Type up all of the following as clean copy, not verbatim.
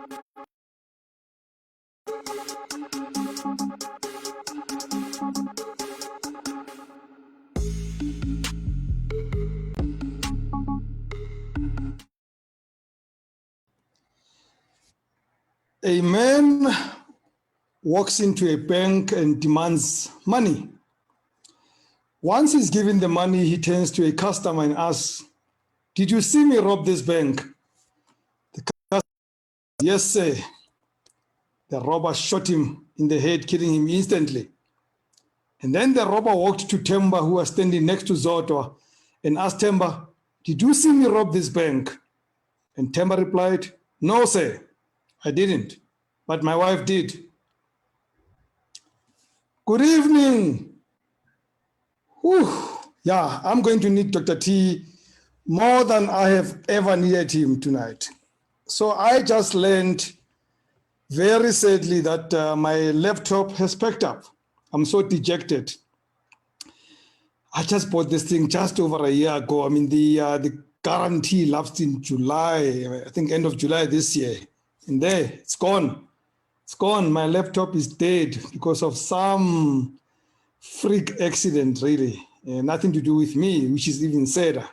A man walks into a bank and demands money. Once he's given the money, he turns to a customer and asks, "Did you see me rob this bank?" The customer says, "Yes, sir." The robber shot him in the head, killing him instantly. And then the robber walked to Temba, who was standing next to Zodwa, and asked Temba, "Did you see me rob this bank?" And Temba replied, "No, sir, I didn't, but my wife did." Good evening. Whew. Yeah, I'm going to need Dr. T more than I have ever needed him tonight. So I just learned very sadly that my laptop has packed up. I'm so dejected. I just bought this thing just over a year ago. I mean, the guarantee lapsed in July, I think end of July this year. And there, it's gone. It's gone. My laptop is dead because of some freak accident, really. Nothing to do with me, which is even sadder.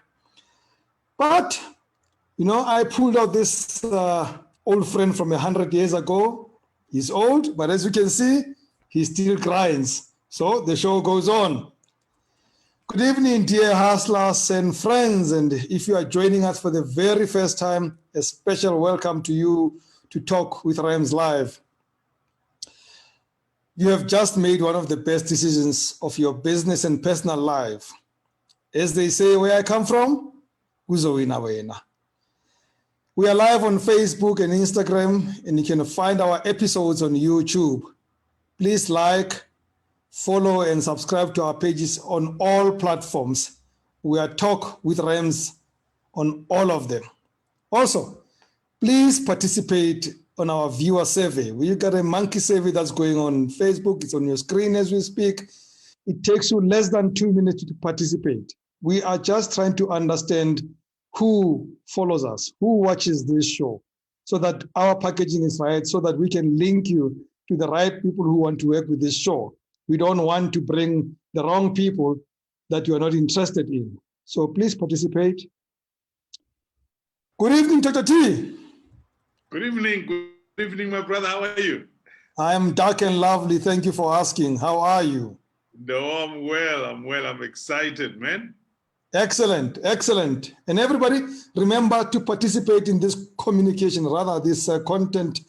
But, you know, I pulled out this old friend from 100 years ago. He's old, but as you can see, he still grinds. So the show goes on. Good evening, dear hustlers and friends. And if you are joining us for the very first time, a special welcome to you to Talk with Rhymes Live. You have just made one of the best decisions of your business and personal life. As they say, where I come from, kuzowina wena. We are live on Facebook and Instagram, and you can find our episodes on YouTube. Please like, follow, and subscribe to our pages on all platforms. We are Talk with Rhymes on all of them. Also, please participate on our viewer survey. We got a monkey survey that's going on Facebook. It's on your screen as we speak. It takes you less than 2 minutes to participate. We are just trying to understand who follows us, who watches this show, so that our packaging is right, so that we can link you to the right people who want to work with this show. We don't want to bring the wrong people that you are not interested in. So please participate. Good evening, Dr. T. Good evening, my brother. How are you? I am dark and lovely. Thank you for asking. How are you? No, I'm well. I'm excited, man. Excellent, excellent. And everybody, remember to participate in this communication, rather this content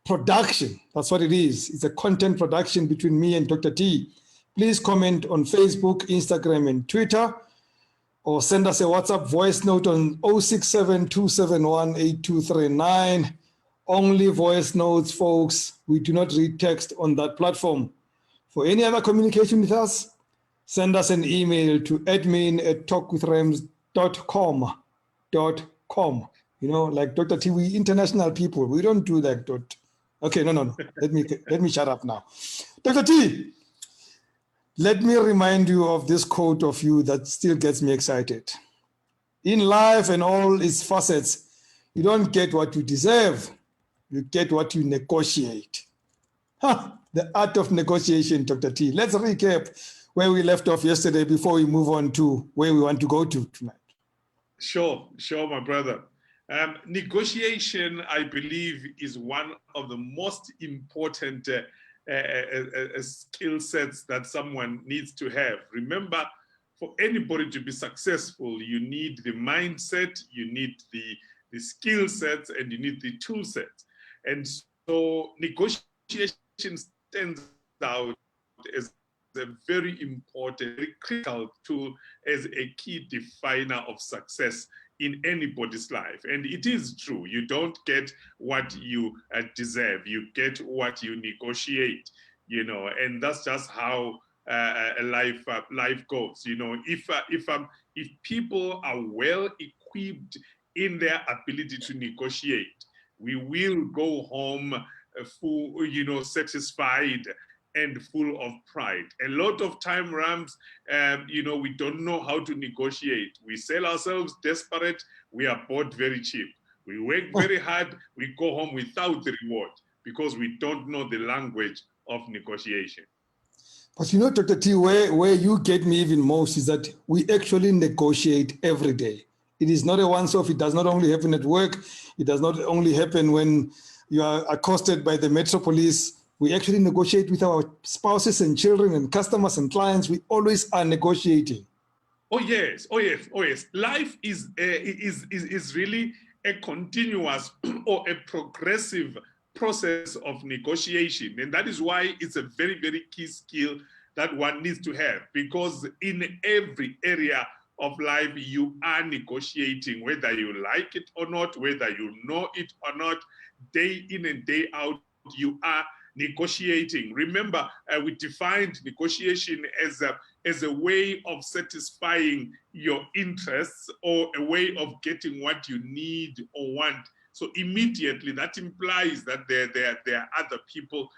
production. That's what it is. It's a content production between me and Dr. T. Please comment on Facebook, Instagram, and Twitter, or send us a WhatsApp voice note on 067-271-8239. Only voice notes, folks. We do not read text on that platform. For any other communication with us, send us an email to admin@talkwithrhymes.com. You know, like Dr. T, we international people. We don't do that. Okay, no. Let me shut up now. Dr. T, let me remind you of this quote of you that still gets me excited. In life and all its facets, you don't get what you deserve. You get what you negotiate. The art of negotiation, Dr. T. Let's recap where we left off yesterday before we move on to where we want to go to tonight. Sure, my brother. Negotiation, I believe, is one of the most important skill sets that someone needs to have. Remember, for anybody to be successful, you need the mindset, you need the skill sets, and you need the tool sets. And so negotiation stands out as a very important, very critical tool as a key definer of success in anybody's life. And it is true, you don't get what you deserve, you get what you negotiate, you know, and that's just how life goes. You know, if people are well equipped in their ability to negotiate, we will go home full, you know, satisfied and full of pride. A lot of time, Rams, you know, we don't know how to negotiate. We sell ourselves desperate. We are bought very cheap. We work very hard, we go home without the reward because we don't know the language of negotiation. But you know, Dr. T, where you get me even most is that we actually negotiate every day. It is not a once-off. It does not only happen at work. It does not only happen when you are accosted by the Metro Police. We actually negotiate with our spouses and children and customers and clients. We always are negotiating. Oh yes, oh yes, oh yes. Life is really a continuous or a progressive process of negotiation, and that is why it's a very, very key skill that one needs to have, because in every area of life you are negotiating, whether you like it or not, whether you know it or not, day in and day out you are negotiating. Remember, we defined negotiation as a way of satisfying your interests or a way of getting what you need or want. So immediately that implies that there are other people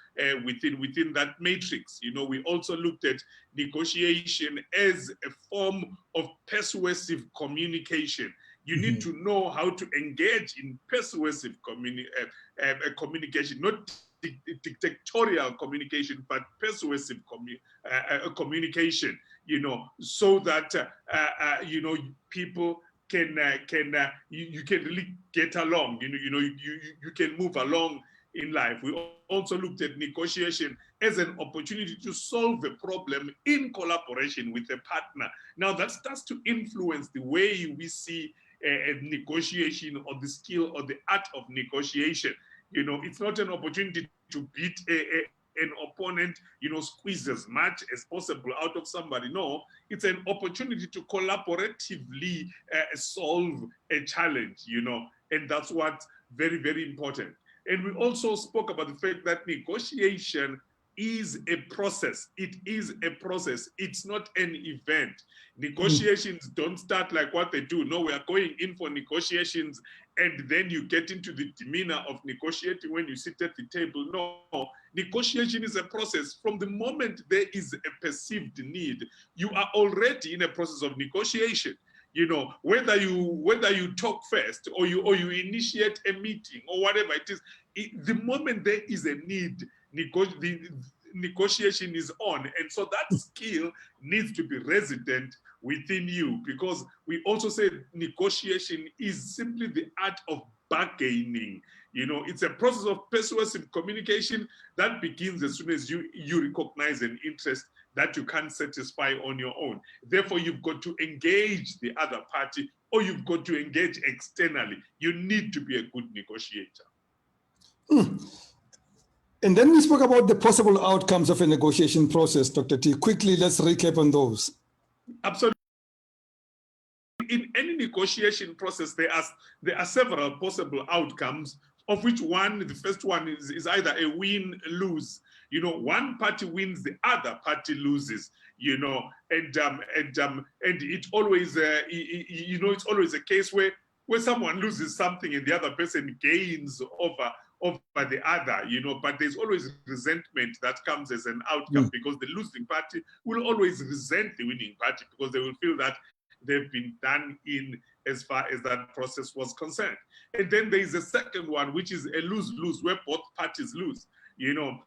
within that matrix. You know, we also looked at negotiation as a form of persuasive communication. You need to know how to engage in persuasive communication, not dictatorial communication, but persuasive communication, you know, so that, you know, people you can really get along, you can move along in life. We also looked at negotiation as an opportunity to solve a problem in collaboration with a partner. Now that starts to influence the way we see a negotiation, or the skill or the art of negotiation. You know, it's not an opportunity to beat an opponent, you know, squeeze as much as possible out of somebody. No, it's an opportunity to collaboratively solve a challenge, you know, and that's what's very, very important. And we also spoke about the fact that negotiation is a process. It is a process. It's not an event. Negotiations don't start like what they do. No, we are going in for negotiations and then you get into the demeanor of negotiating when you sit at the table. No, negotiation is a process. From the moment there is a perceived need, you are already in a process of negotiation. You know, whether you talk first or you initiate a meeting or whatever it is, the moment there is a need, the negotiation is on. And so that skill needs to be resident within you, because we also say negotiation is simply the art of bargaining. You know, it's a process of persuasive communication that begins as soon as you recognize an interest that you can't satisfy on your own. Therefore, you've got to engage the other party, or you've got to engage externally. You need to be a good negotiator. And then we spoke about the possible outcomes of a negotiation process, Dr. T. Quickly, let's recap on those. Absolutely. In any negotiation process, there are several possible outcomes, of which the first one is either a win-lose. You know, one party wins, the other party loses. You know, and it always, you know, it's always a case where someone loses something and the other person gains over the other, you know, but there's always resentment that comes as an outcome, because the losing party will always resent the winning party, because they will feel that they've been done in as far as that process was concerned. And then there is a second one, which is a lose-lose, where both parties lose, you know.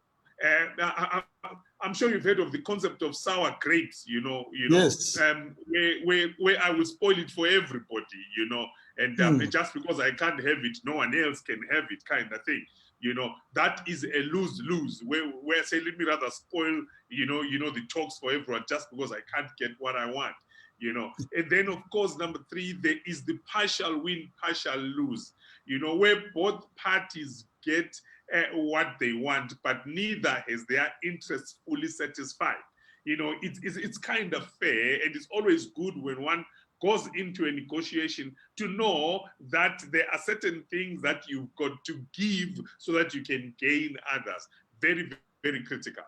I'm sure you've heard of the concept of sour grapes, you know, yes. Where I will spoil it for everybody, you know, and just because I can't have it, no one else can have it, kind of thing. You know, that is a lose-lose, where I say, let me rather spoil, you know, the talks for everyone just because I can't get what I want, you know. And then, of course, number three, there is the partial win, partial lose, you know, where both parties get what they want, but neither has their interests fully satisfied. You know, it's kind of fair, and it's always good when one goes into a negotiation to know that there are certain things that you've got to give so that you can gain others. Very, very critical.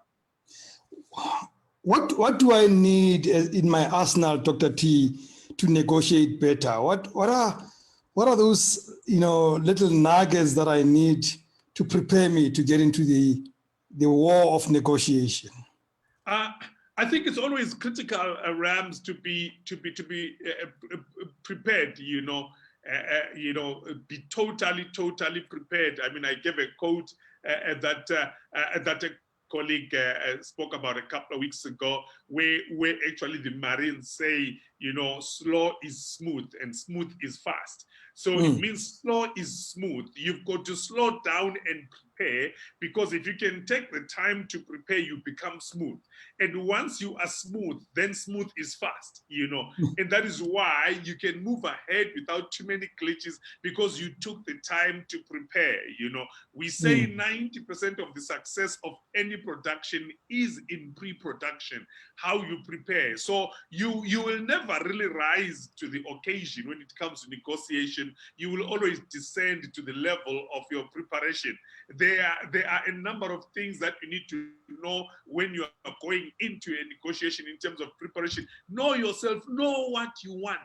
What do I need in my arsenal, Dr. T, to negotiate better? What are those, you know, little nuggets that I need to prepare me to get into the war of negotiation? I think it's always critical, Rams, to be prepared, you know, be totally prepared. I mean, I gave a quote that a colleague spoke about a couple of weeks ago, where actually the Marines say, slow is smooth and smooth is fast. So it means slow is smooth. You've got to slow down and prepare, because if you can take the time to prepare, you become smooth. And once you are smooth, then smooth is fast, and that is why you can move ahead without too many glitches, because you took the time to prepare. We say 90% of the success of any production is in pre-production, how you prepare. So you will never really rise to the occasion when it comes to negotiation. You will always descend to the level of your preparation. There are a number of things that you need to know when you are going into a negotiation in terms of preparation. Know yourself, know what you want.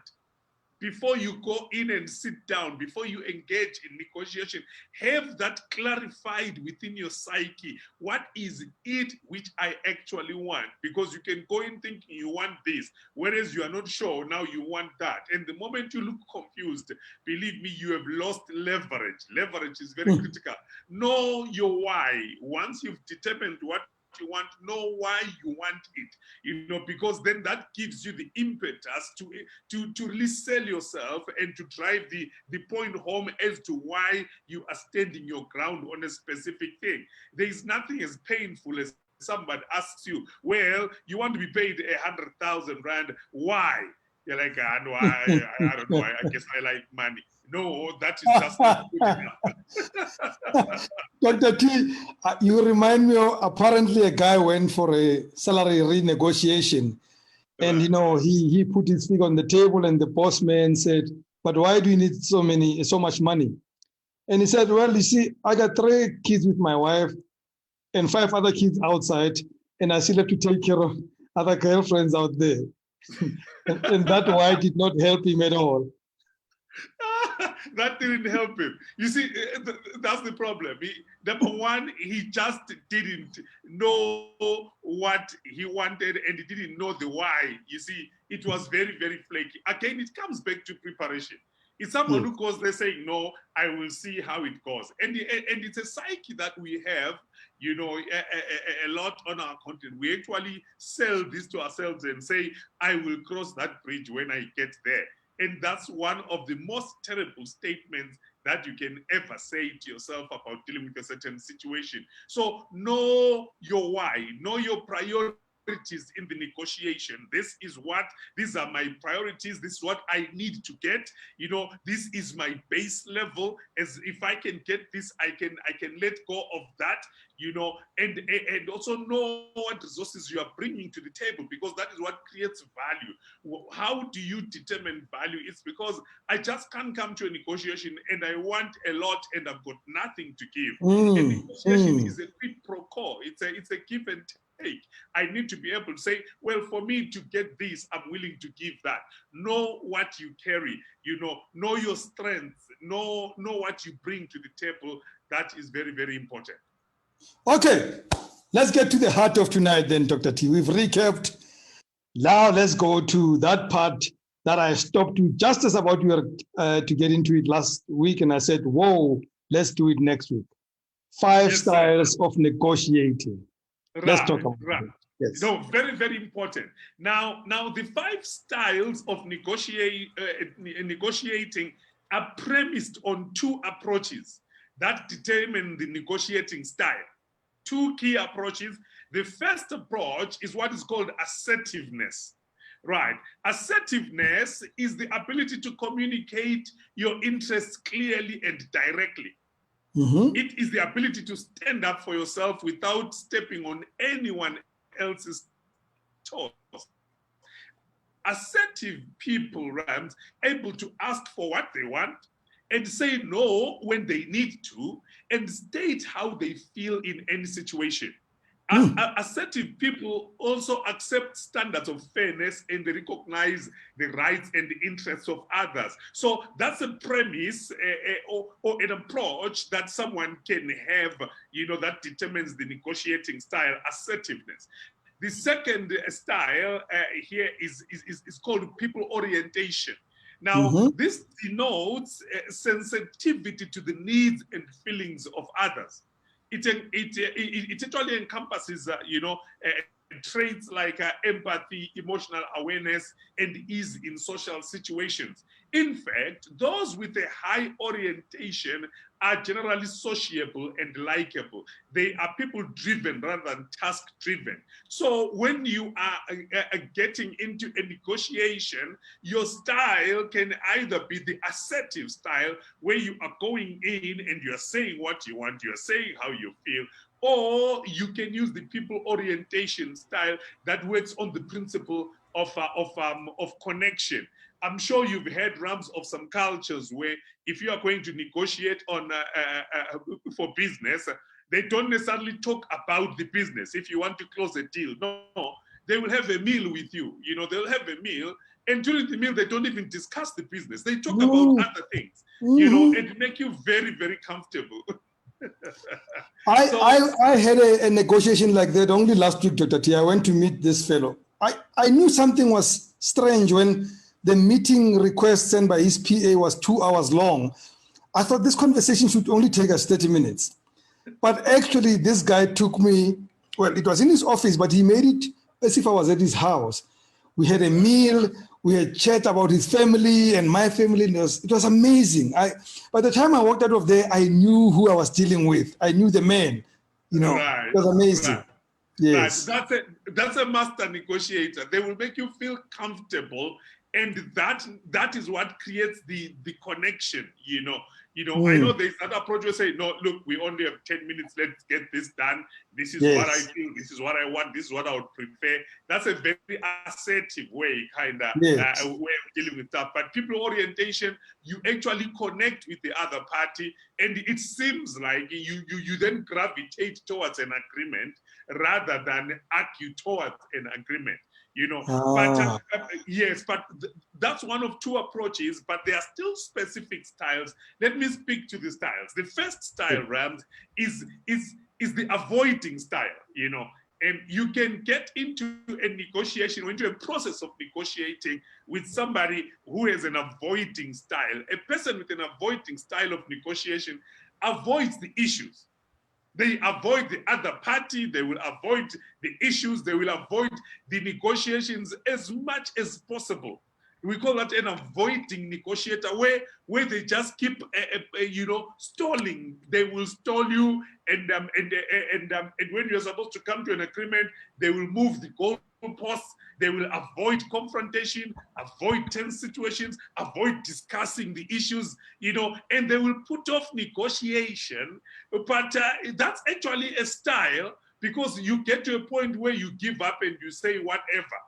Before you go in and sit down, before you engage in negotiation, have that clarified within your psyche. What is it which I actually want? Because you can go in thinking you want this, whereas you are not sure now you want that. And the moment you look confused, believe me, you have lost leverage. Leverage is very critical. Know your why. Once you've determined what you want, know why you want it, because then that gives you the impetus to really sell yourself and to drive the point home as to why you are standing your ground on a specific thing. There is nothing as painful as somebody asks you, well, you want to be paid 100,000 rand, why? You're like, no, I don't know, I guess I like money. No, that is just not good enough. Dr. T, you remind me of, apparently a guy went for a salary renegotiation, and he put his feet on the table, and the boss man said, but why do you need so much money? And he said, well, you see, I got 3 kids with my wife and 5 other kids outside, and I still have to take care of other girlfriends out there. and that why did not help him at all. That didn't help him. You see, that's the problem. Number one, he just didn't know what he wanted, and he didn't know the why. You see, it was very flaky. Again, it comes back to preparation. It's someone who goes there saying, no, I will see how it goes. And it's a psyche that we have, a lot on our content. We actually sell this to ourselves and say, I will cross that bridge when I get there. And that's one of the most terrible statements that you can ever say to yourself about dealing with a certain situation. So know your why, know your priorities in the negotiation. These are my priorities. This is what I need to get. This is my base level. As if I can get this, I can let go of that. And also know what resources you are bringing to the table, because that is what creates value. How do you determine value? It's because I just can't come to a negotiation and I want a lot and I've got nothing to give. And negotiation is a quid pro quo. It's a give and take. I need to be able to say, well, for me to get this, I'm willing to give that. Know what you carry, know your strengths, know what you bring to the table. That is very important. Okay, let's get to the heart of tonight then, Dr. T. We've recapped. Now let's go to that part that I stopped you just as about you were to get into it last week, and I said, whoa, let's do it next week. 5 styles of negotiating. Let's talk about it. Yes. No, very important. Now the 5 styles of negotiating are premised on 2 approaches that determine the negotiating style. 2 key approaches. The first approach is what is called assertiveness. Right. Assertiveness is the ability to communicate your interests clearly and directly. It is the ability to stand up for yourself without stepping on anyone else's toes. Assertive people, Rams, able to ask for what they want and say no when they need to, and state how they feel in any situation. Assertive people also accept standards of fairness and they recognize the rights and the interests of others. So that's a premise or an approach that someone can have, that determines the negotiating style, assertiveness. The second style here is called people orientation. Now, this denotes sensitivity to the needs and feelings of others. It actually encompasses, traits like empathy, emotional awareness, and ease in social situations. In fact, those with a high orientation are generally sociable and likable. They are people-driven rather than task-driven. So when you are getting into a negotiation, your style can either be the assertive style, where you are going in and you're saying what you want, you're saying how you feel, or you can use the people orientation style that works on the principle of connection. I'm sure you've heard rams of some cultures where if you are going to negotiate on for business, they don't necessarily talk about the business. If you want to close a deal, no, they will have a meal with you. They'll have a meal, and during the meal, they don't even discuss the business. They talk about other things, and make you very, very comfortable. I had a negotiation like that only last week, Dr. T. I went to meet this fellow. I knew something was strange when the meeting request sent by his PA was 2 hours long. I thought this conversation should only take us 30 minutes. But actually, this guy took me, well, it was in his office, but he made it as if I was at his house. We had a meal, we had chat about his family and my family. It was amazing. By the time I walked out of there, I knew who I was dealing with. I knew the man. Right, it was amazing. Right. Yes. Right. That's a master negotiator. They will make you feel comfortable, and that is what creates the connection. I know there's that approach where say, no, look, we only have 10 minutes, let's get this done. This is what I feel, this is what I want, this is what I would prefer. That's a very assertive way, way of dealing with stuff. But people orientation, you actually connect with the other party, and it seems like you then gravitate towards an agreement rather than argue towards an agreement. But yes, but that's one of two approaches, but there are still specific styles. Let me speak to the styles. The first style, Rams, is the avoiding style, and you can get into a negotiation or into a process of negotiating with somebody who has an avoiding style. A person with an avoiding style of negotiation avoids the issues. They avoid the other party, they will avoid the issues, they will avoid the negotiations as much as possible. We call that an avoiding negotiator, where they just keep, stalling. They will stall you, and when you're supposed to come to an agreement, they will move the goalposts. They will avoid confrontation, avoid tense situations, avoid discussing the issues, and they will put off negotiation. But that's actually a style, because you get to a point where you give up and you say whatever.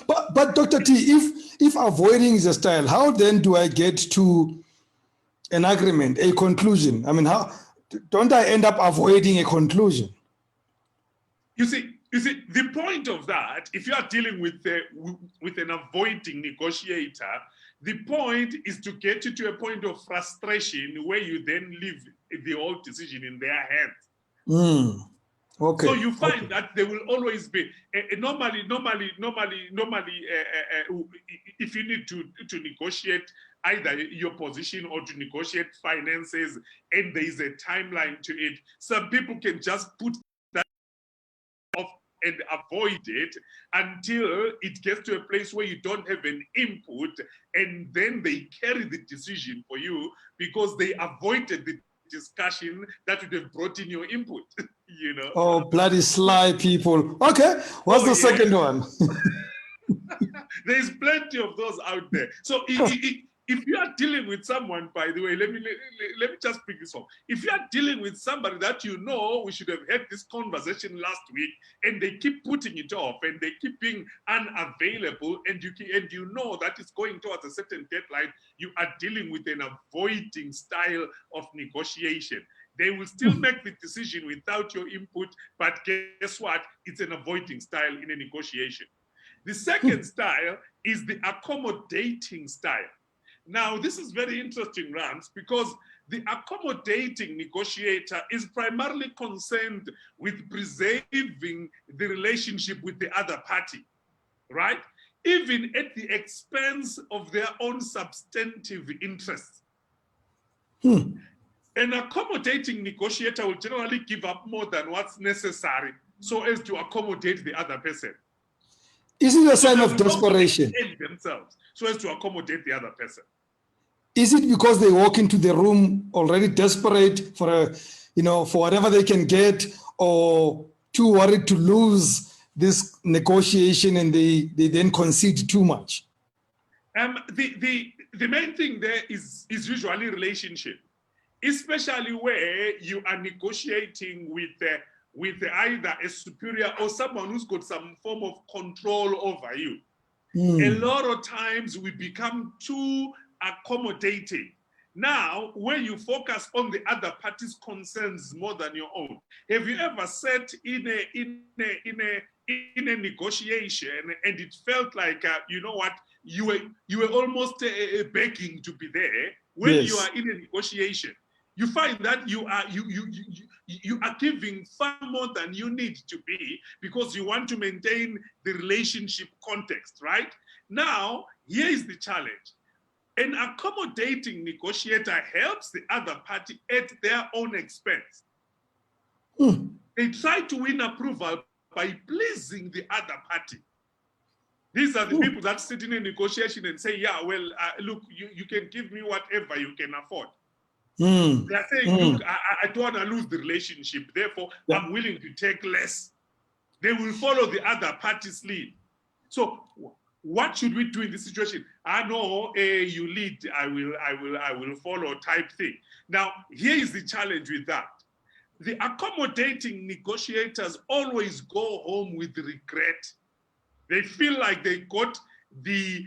but Dr. T, if avoiding is a style, how then do I get to an agreement, a conclusion? I mean, how don't I end up avoiding a conclusion? You see, the point of that, if you are dealing with an avoiding negotiator, the point is to get you to a point of frustration where you then leave the whole decision in their hands. Okay. So you find that there will always be normally, if you need to negotiate either your position or to negotiate finances, and there is a timeline to it, some people can just put that off and avoid it until it gets to a place where you don't have an input, and then they carry the decision for you because they avoided the discussion that would have brought in your input. Oh, bloody sly people. Okay, what's the second one? There's plenty of those out there. So if you are dealing with someone, by the way, let me just pick this up. If you are dealing with somebody that we should have had this conversation last week, and they keep putting it off, and they keep being unavailable, and you know that it's going towards a certain deadline, you are dealing with an avoiding style of negotiation. They will still make the decision without your input, but guess what? It's an avoiding style in a negotiation. The second style is the accommodating style. Now, this is very interesting, Rams, because the accommodating negotiator is primarily concerned with preserving the relationship with the other party. right? Even at the expense of their own substantive interests. An accommodating negotiator will generally give up more than what's necessary so as to accommodate the other person. Is it a sign they of will desperation? overextend themselves so as to accommodate the other person. Is it because they walk into the room already desperate for for whatever they can get, or too worried to lose this negotiation and they then concede too much? The main thing there is usually relationship, especially where you are negotiating with either a superior or someone who's got some form of control over you. A lot of times we become too accommodating. Now, when you focus on the other party's concerns more than your own, have you ever sat in a negotiation and it felt like you know what, you were almost begging to be there? When Yes. you are in a negotiation, you find that you are giving far more than you need to be because you want to maintain the relationship context, right? Now, here is the challenge. An accommodating negotiator helps the other party at their own expense. They try to win approval by pleasing the other party. These are the people that sit in a negotiation and say, yeah, well, look, you can give me whatever you can afford. They are saying, look, I don't want to lose the relationship, therefore I'm willing to take less. They will follow the other party's lead. So what should we do in this situation? I know you lead, I will follow type thing. Now, here is the challenge with that. The accommodating negotiators always go home with regret. They feel like they got the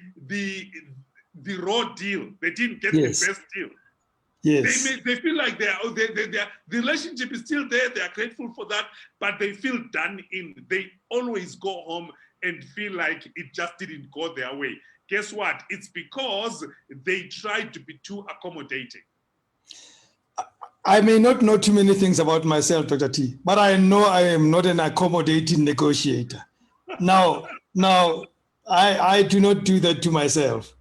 raw deal. They didn't get the best deal. Yes. They feel like the relationship is still there. They are grateful for that, but they feel done in. They always go home and feel like it just didn't go their way. Guess what? It's because they tried to be too accommodating. I may not know too many things about myself, Dr. T, but I know I am not an accommodating negotiator. Now, I do not do that to myself.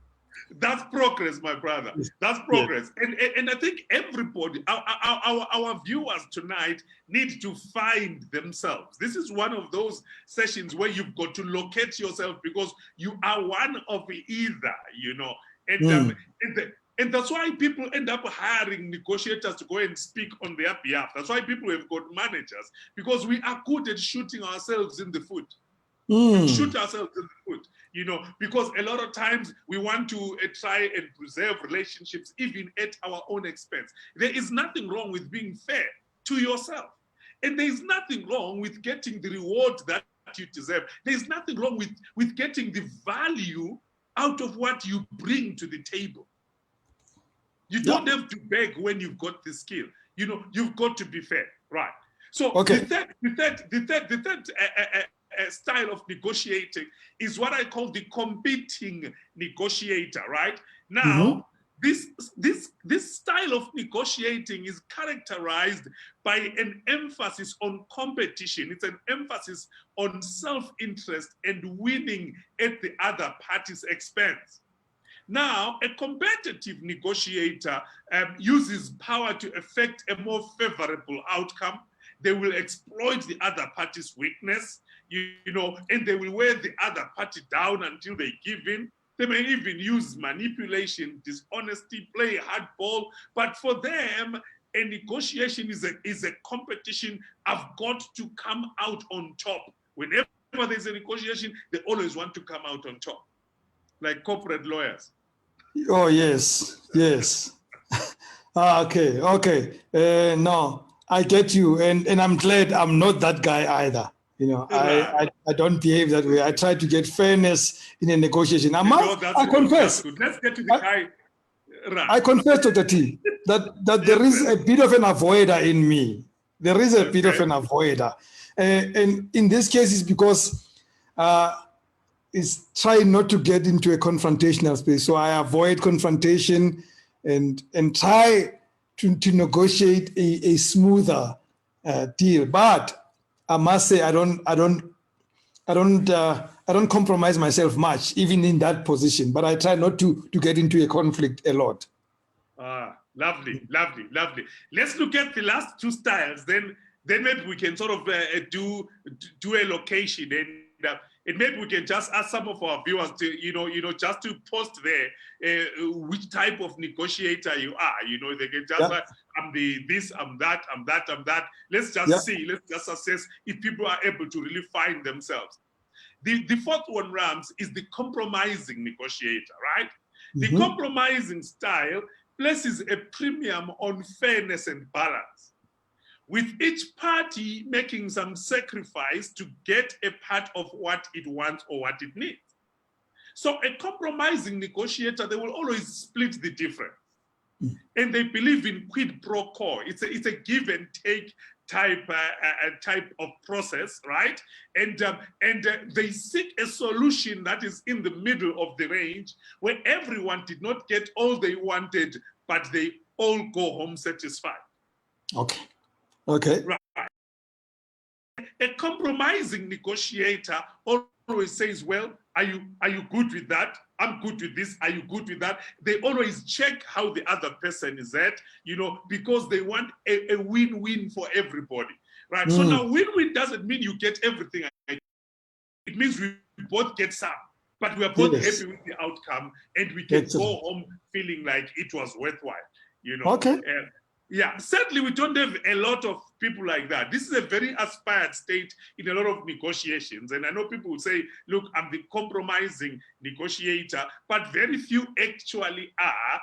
That's progress, my brother. That's progress. Yes. And I think everybody, our viewers tonight need to find themselves. This is one of those sessions where you've got to locate yourself because you are one of either, you know. And that's why people end up hiring negotiators to go and speak on their behalf. That's why people have got managers, because we are good at shooting ourselves in the foot. Shoot ourselves in the foot, you know, because a lot of times we want to try and preserve relationships even at our own expense. There is nothing wrong with being fair to yourself. And there is nothing wrong with getting the reward that you deserve. There is nothing wrong with getting the value out of what you bring to the table. You don't have to beg when you've got the skill. You know, you've got to be fair, right? So the third style of negotiating is what I call the competing negotiator, right? Now, this style of negotiating is characterized by an emphasis on competition. It's an emphasis on self-interest and winning at the other party's expense. Now, a competitive negotiator uses power to effect a more favorable outcome. They will exploit the other party's weakness, you know, and they will wear the other party down until they give in. They may even use manipulation, dishonesty, play hardball. But for them, a negotiation is a competition. I've got to come out on top. Whenever there's a negotiation, they always want to come out on top, like corporate lawyers. Oh, yes. Okay. No, I get you. And I'm glad I'm not that guy either. You know, I don't behave that way. I try to get fairness in a negotiation. I confess. Let's get to the guy. I confess, Dr. T, that there is a bit of an avoider in me. There is a bit of an avoider. And in this case, it's because it's trying not to get into a confrontational space. So I avoid confrontation and try to negotiate a smoother deal. But I must say, I don't I don't compromise myself much, even in that position, but I try not to get into a conflict a lot. Lovely, lovely, lovely. Let's look at the last two styles. Then maybe we can sort of do a location, and maybe we can just ask some of our viewers to, just to post there which type of negotiator you are. They can just I'm this, I'm that, I'm that, I'm that. Let's just see. Let's just assess if people are able to really find themselves. The fourth one, Rams, is the compromising negotiator, right? The compromising style places a premium on fairness and balance, with each party making some sacrifice to get a part of what it wants or what it needs. So a compromising negotiator, they will always split the difference. And they believe in quid pro quo. It's a give and take type of process, right? And they seek a solution that is in the middle of the range, where everyone did not get all they wanted, but they all go home satisfied. Okay. Right. A compromising negotiator always says, well, are you good with that? I'm good with this. Are you good with that? They always check how the other person is at, because they want a win-win for everybody, right? So now win-win doesn't mean you get everything. It means we both get some, but we are both happy with the outcome, and we can go home feeling like it was worthwhile, Okay. Yeah, certainly we don't have a lot of people like that. This is a very aspired state in a lot of negotiations. And I know people will say, look, I'm the compromising negotiator, but very few actually are,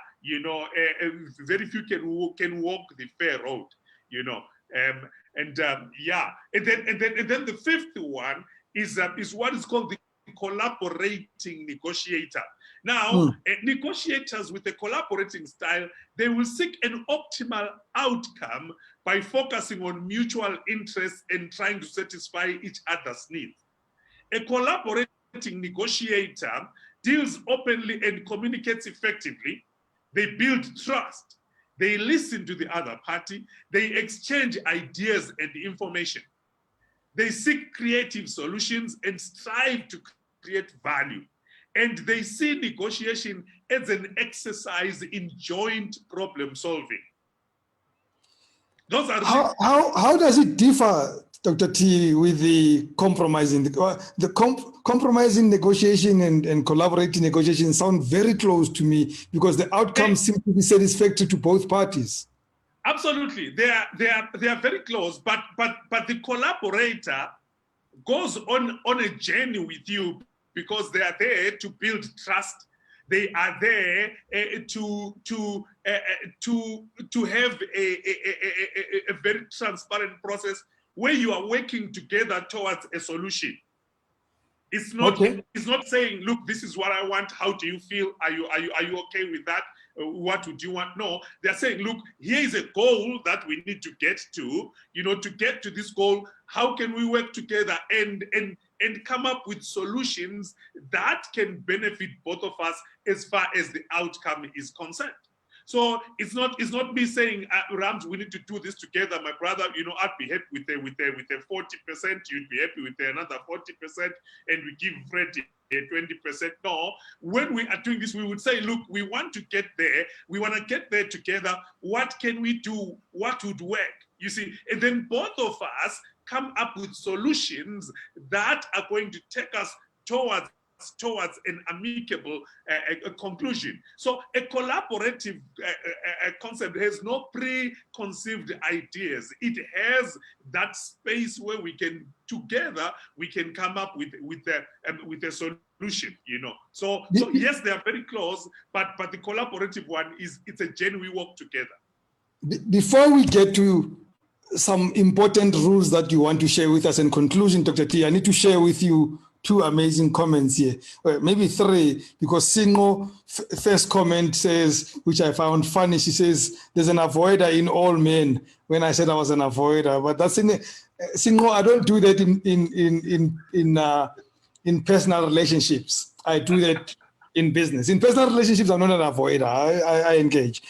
very few can walk the fair road, And then the fifth one is what is called the collaborating negotiator. Now, negotiators with a collaborating style, they will seek an optimal outcome by focusing on mutual interests and trying to satisfy each other's needs. A collaborating negotiator deals openly and communicates effectively. They build trust. They listen to the other party. They exchange ideas and information. They seek creative solutions and strive to create value. And they see negotiation as an exercise in joint problem solving. Those are how does it differ, Dr. T, with the compromising? Compromising negotiation and collaborating negotiation sound very close to me, because the outcomes seem to be satisfactory to both parties. Absolutely, they are very close. But the collaborator goes on a journey with you, because they are there to build trust. They are there to have a very transparent process where you are working together towards a solution. It's not saying, look, this is what I want. How do you feel? Are you okay with that? What would you want? No, they're saying, look, here is a goal that we need to get to. To get to this goal, how can we work together and come up with solutions that can benefit both of us as far as the outcome is concerned? So it's not me saying, Rams, we need to do this together, my brother. I'd be happy with a 40%. You'd be happy with another 40%, and we give Freddie a 20%. No, when we are doing this, we would say, look, we want to get there. We want to get there together. What can we do? What would work? You see, and then both of us come up with solutions that are going to take us towards an amicable conclusion. So a collaborative concept has no preconceived ideas. It has that space where we can come up with a solution. So yes, they are very close, but the collaborative one it's a journey we work together. Before we get to some important rules that you want to share with us in conclusion, Dr. T, I need to share with you two amazing comments here, well, maybe three, because Singo first comment says, which I found funny, she says, there's an avoider in all men, when I said I was an avoider, but that's Singo, I don't do that in personal relationships. I do that in business. In personal relationships, I'm not an avoider, I engage.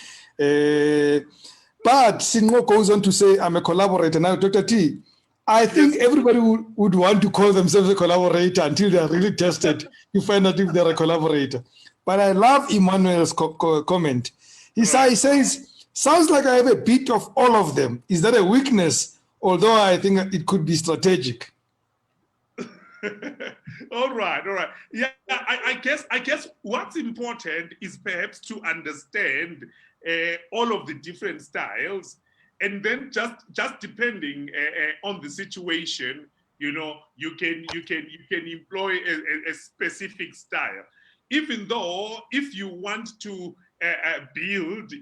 But Singo goes on to say, I'm a collaborator. Now, Dr. T, I think everybody would want to call themselves a collaborator until they are really tested to find out if they're a collaborator. But I love Emmanuel's comment. He says, sounds like I have a bit of all of them. Is that a weakness? Although I think it could be strategic. All right. Yeah, I guess what's important is perhaps to understand all of the different styles, and then just depending on the situation, you can employ a specific style. Even though if you want to build,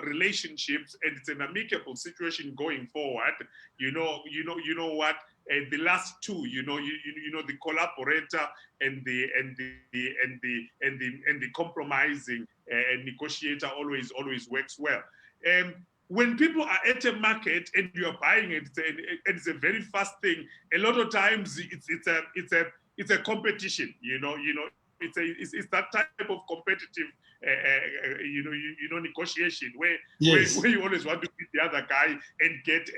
relationships, and it's an amicable situation going forward, you know what, the last two, the collaborator and the compromising negotiator always works well. When people are at a market and you are buying it, it's a very fast thing. A lot of times it's a competition. It's that type of competitive negotiation where you always want to beat the other guy and get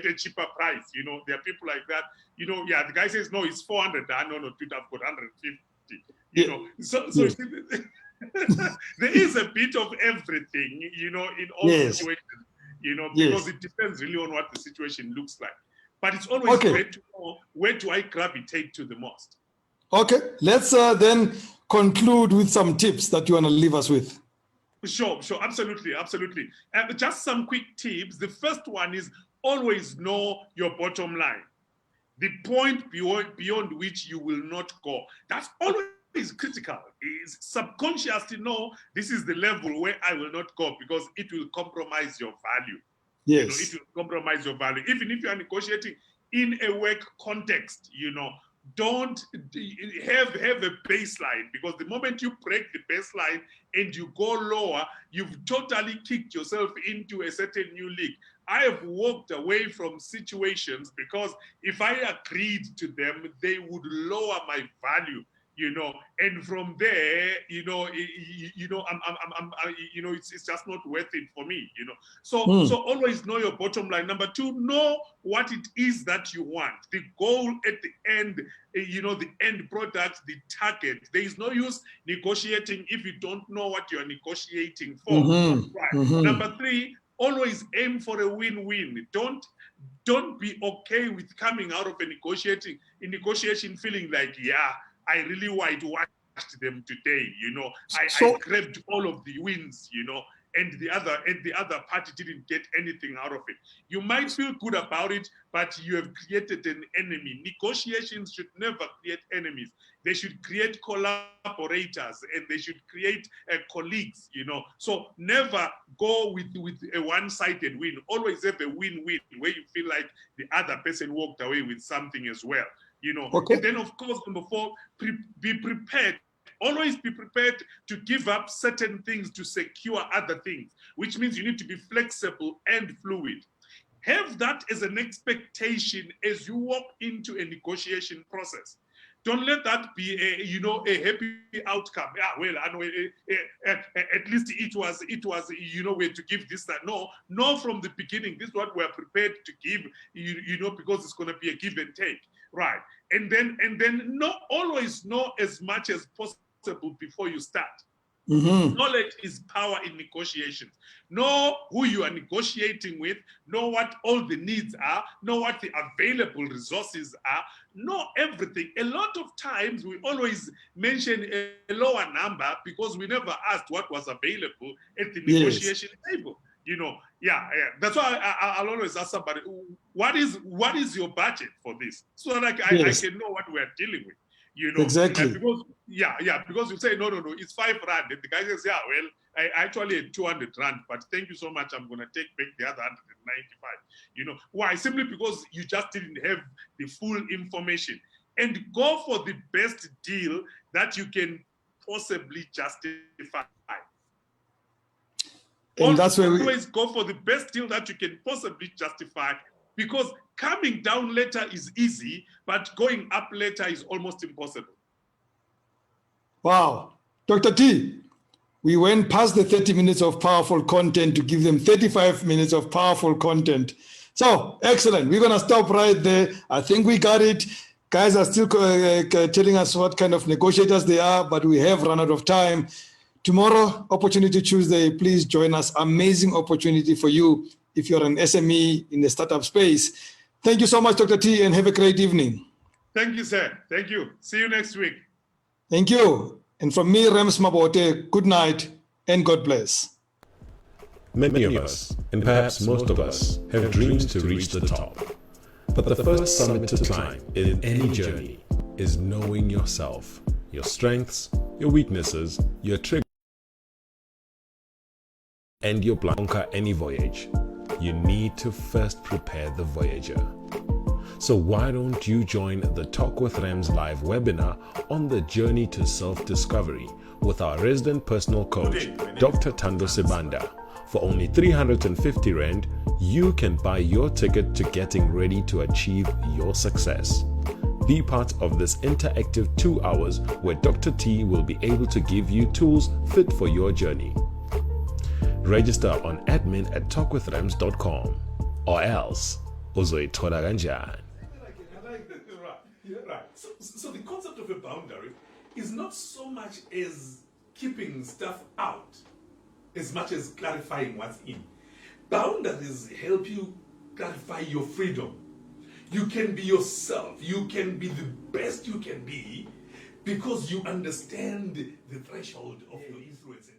a cheaper price. There are people like that. The guy says no, it's 400. No, dude, I've got 150. So there is a bit of everything, in all situations, because it depends really on what the situation looks like. But it's always great to know where do I gravitate to the most. Okay, let's then conclude with some tips that you want to leave us with. Sure, absolutely. Just some quick tips. The first one is always know your bottom line, the point beyond which you will not go. That's always critical. Is subconscious to know this is the level where I will not go because it will compromise your value. Yes, it will compromise your value. Even if you are negotiating in a work context, don't have a baseline, because the moment you break the baseline and you go lower, you've totally kicked yourself into a certain new league. I have walked away from situations because if I agreed to them, they would lower my value, and from there, it's just not worth it for me, So always know your bottom line. Number two, know what it is that you want. The goal at the end, the end product, the target. There is no use negotiating if you don't know what you're negotiating for. Right. Number three, always aim for a win-win. Don't be okay with coming out of a negotiation feeling like, I really whitewashed them today, I grabbed all of the wins, and the other party didn't get anything out of it. You might feel good about it, but you have created an enemy. Negotiations should never create enemies. They should create collaborators, and they should create colleagues, So never go with a one-sided win. Always have a win-win where you feel like the other person walked away with something as well. And then, of course, number four, be prepared. Always be prepared to give up certain things to secure other things, which means you need to be flexible and fluid. Have that as an expectation as you walk into a negotiation process. Don't let that be a happy outcome. Well, I know at least it was we're to give this, that. No, from the beginning, this is what we're prepared to give, because it's going to be a give and take. Right. And then always know as much as possible before you start. Knowledge is power in negotiations. Know who you are negotiating with, know what all the needs are, know what the available resources are, know everything. A lot of times we always mention a lower number because we never asked what was available at the negotiation table. That's why I'll always ask somebody, what is your budget for this? So that I can know what we're dealing with. Exactly. Because you say, no, it's 5 rand. And the guy says, I actually had 200 rand, but thank you so much. I'm going to take back the other 195. Why? Simply because you just didn't have the full information. And go for the best deal that you can possibly justify. And that's where always go for the best deal that you can possibly justify, because coming down later is easy, but going up later is almost impossible. Wow. Dr. T, we went past the 30 minutes of powerful content to give them 35 minutes of powerful content. So, excellent. We're going to stop right there. I think we got it. Guys are still telling us what kind of negotiators they are, but we have run out of time. Tomorrow, Opportunity Tuesday, please join us. Amazing opportunity for you if you're an SME in the startup space. Thank you so much, Dr. T, and have a great evening. Thank you, sir. Thank you. See you next week. Thank you. And from me, Rems Mabote, good night and God bless. Many of us, and perhaps most of us, have dreams to reach the top. But the first summit to climb in any journey is knowing yourself, your strengths, your weaknesses, your triggers, and your blanca any voyage. You need to first prepare the voyager. So why don't you join the Talk with Rems live webinar on the journey to self-discovery with our resident personal coach, Dr. Thando Sibanda. For only 350 Rand, you can buy your ticket to getting ready to achieve your success. Be part of this interactive 2 hours where Dr. T will be able to give you tools fit for your journey. Register on admin@talkwithrems.com or else uzoyithola kanjani. Right. So the concept of a boundary is not so much as keeping stuff out as much as clarifying what's in. Boundaries help you clarify your freedom. You can be yourself. You can be the best you can be because you understand the threshold of your influence.